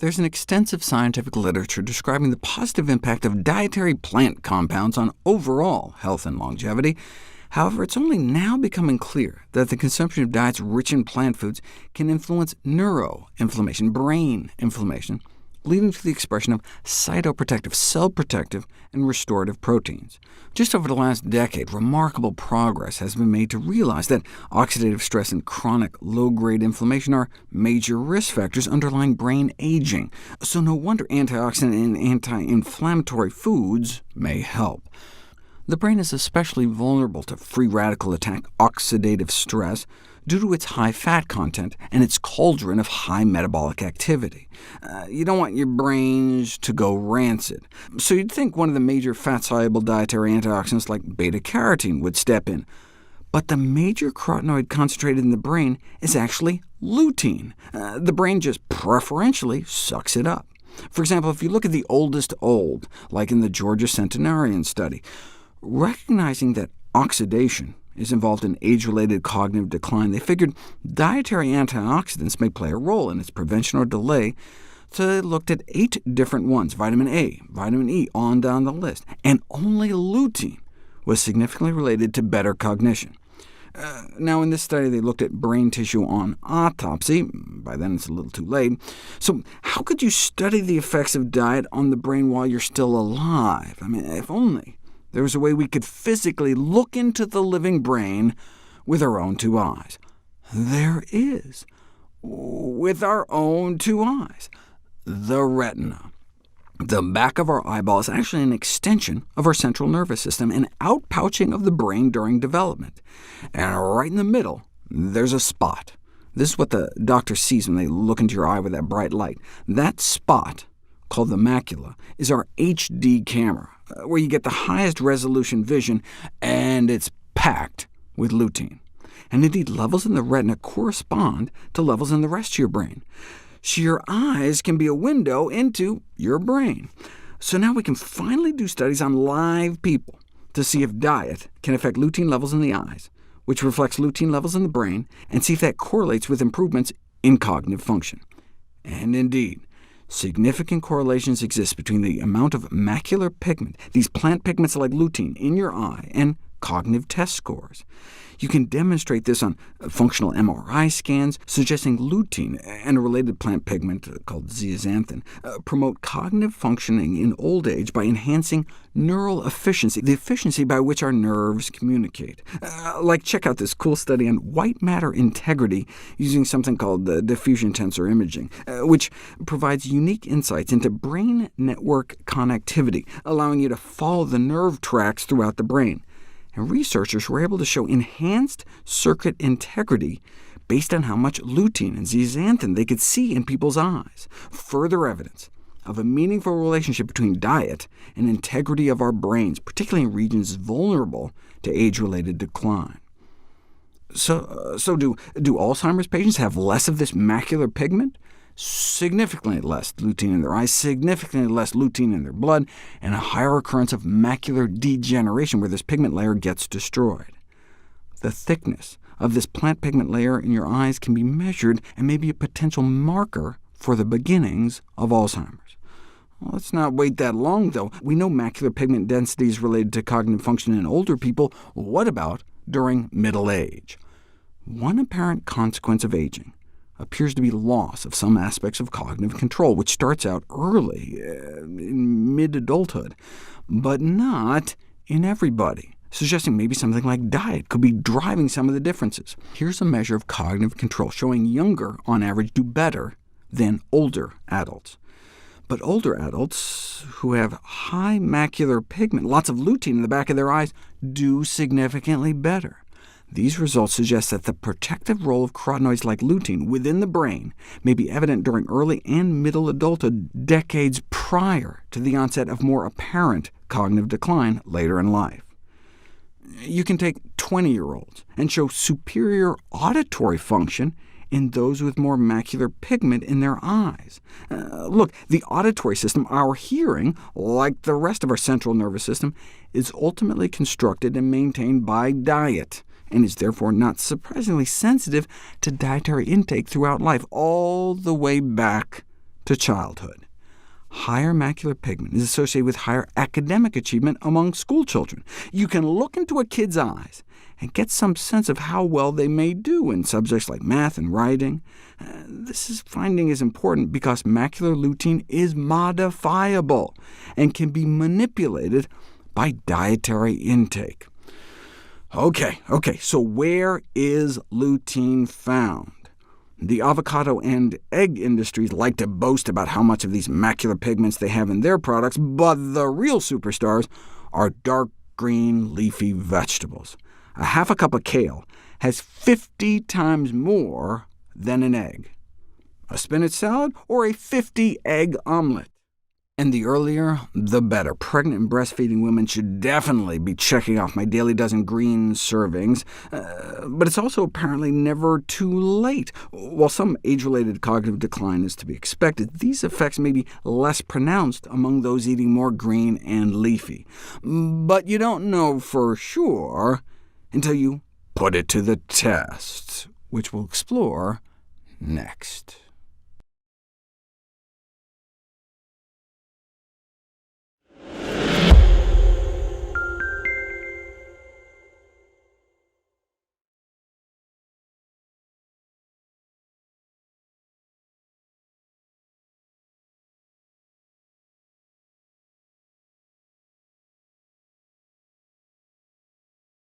There's an extensive scientific literature describing the positive impact of dietary plant compounds on overall health and longevity. However, it's only now becoming clear that the consumption of diets rich in plant foods can influence neuroinflammation, brain inflammation, leading to the expression of cytoprotective, cell-protective, and restorative proteins. Just over the last decade, remarkable progress has been made to realize that oxidative stress and chronic low-grade inflammation are major risk factors underlying brain aging, so no wonder antioxidant and anti-inflammatory foods may help. The brain is especially vulnerable to free radical attack, oxidative stress, due to its high fat content and its cauldron of high metabolic activity. You don't want your brains to go rancid, so you'd think one of the major fat-soluble dietary antioxidants like beta-carotene would step in. But the major carotenoid concentrated in the brain is actually lutein. The brain just preferentially sucks it up. For example, if you look at the oldest old, like in the Georgia centenarian study, recognizing that oxidation is involved in age-related cognitive decline, they figured dietary antioxidants may play a role in its prevention or delay, so they looked at 8 different ones, vitamin A, vitamin E, on down the list, and only lutein was significantly related to better cognition. Now, in this study, they looked at brain tissue on autopsy. By then, it's a little too late. So how could you study the effects of diet on the brain while you're still alive? I mean, if only there was a way we could physically look into the living brain with our own 2 eyes. There is, with our own 2 eyes. The retina. The back of our eyeball is actually an extension of our central nervous system, an outpouching of the brain during development. And right in the middle, there's a spot. This is what the doctor sees when they look into your eye with that bright light. That spot, called the macula, is our HD camera, where you get the highest resolution vision, and it's packed with lutein. And indeed, levels in the retina correspond to levels in the rest of your brain. So your eyes can be a window into your brain. So now we can finally do studies on live people to see if diet can affect lutein levels in the eyes, which reflects lutein levels in the brain, and see if that correlates with improvements in cognitive function. And indeed, significant correlations exist between the amount of macular pigment, these plant pigments like lutein, in your eye, and cognitive test scores. You can demonstrate this on functional MRI scans, suggesting lutein and a related plant pigment called zeaxanthin promote cognitive functioning in old age by enhancing neural efficiency, the efficiency by which our nerves communicate. Check out this cool study on white matter integrity using something called diffusion tensor imaging, which provides unique insights into brain network connectivity, allowing you to follow the nerve tracks throughout the brain. And researchers were able to show enhanced circuit integrity based on how much lutein and zeaxanthin they could see in people's eyes, further evidence of a meaningful relationship between diet and integrity of our brains, particularly in regions vulnerable to age-related decline. So do Alzheimer's patients have less of this macular pigment? Significantly less lutein in their eyes, significantly less lutein in their blood, and a higher occurrence of macular degeneration where this pigment layer gets destroyed. The thickness of this plant pigment layer in your eyes can be measured and may be a potential marker for the beginnings of Alzheimer's. Well, let's not wait that long, though. We know macular pigment density is related to cognitive function in older people. What about during middle age? One apparent consequence of aging appears to be loss of some aspects of cognitive control, which starts out early, in mid-adulthood, but not in everybody, suggesting maybe something like diet could be driving some of the differences. Here's a measure of cognitive control showing younger, on average, do better than older adults. But older adults who have high macular pigment, lots of lutein in the back of their eyes, do significantly better. These results suggest that the protective role of carotenoids like lutein within the brain may be evident during early and middle adulthood, decades prior to the onset of more apparent cognitive decline later in life. You can take 20-year-olds and show superior auditory function in those with more macular pigment in their eyes. Look, the auditory system, our hearing, like the rest of our central nervous system, is ultimately constructed and maintained by diet, and is therefore not surprisingly sensitive to dietary intake throughout life, all the way back to childhood. Higher macular pigment is associated with higher academic achievement among school children. You can look into a kid's eyes and get some sense of how well they may do in subjects like math and writing. This finding is important because macular lutein is modifiable and can be manipulated by dietary intake. OK, so where is lutein found? The avocado and egg industries like to boast about how much of these macular pigments they have in their products, but the real superstars are dark green leafy vegetables. A half a cup of kale has 50 times more than an egg. A spinach salad or a 50-egg omelet. And the earlier, the better. Pregnant and breastfeeding women should definitely be checking off my daily dozen green servings, but it's also apparently never too late. While some age-related cognitive decline is to be expected, these effects may be less pronounced among those eating more green and leafy. But you don't know for sure until you put it to the test, which we'll explore next.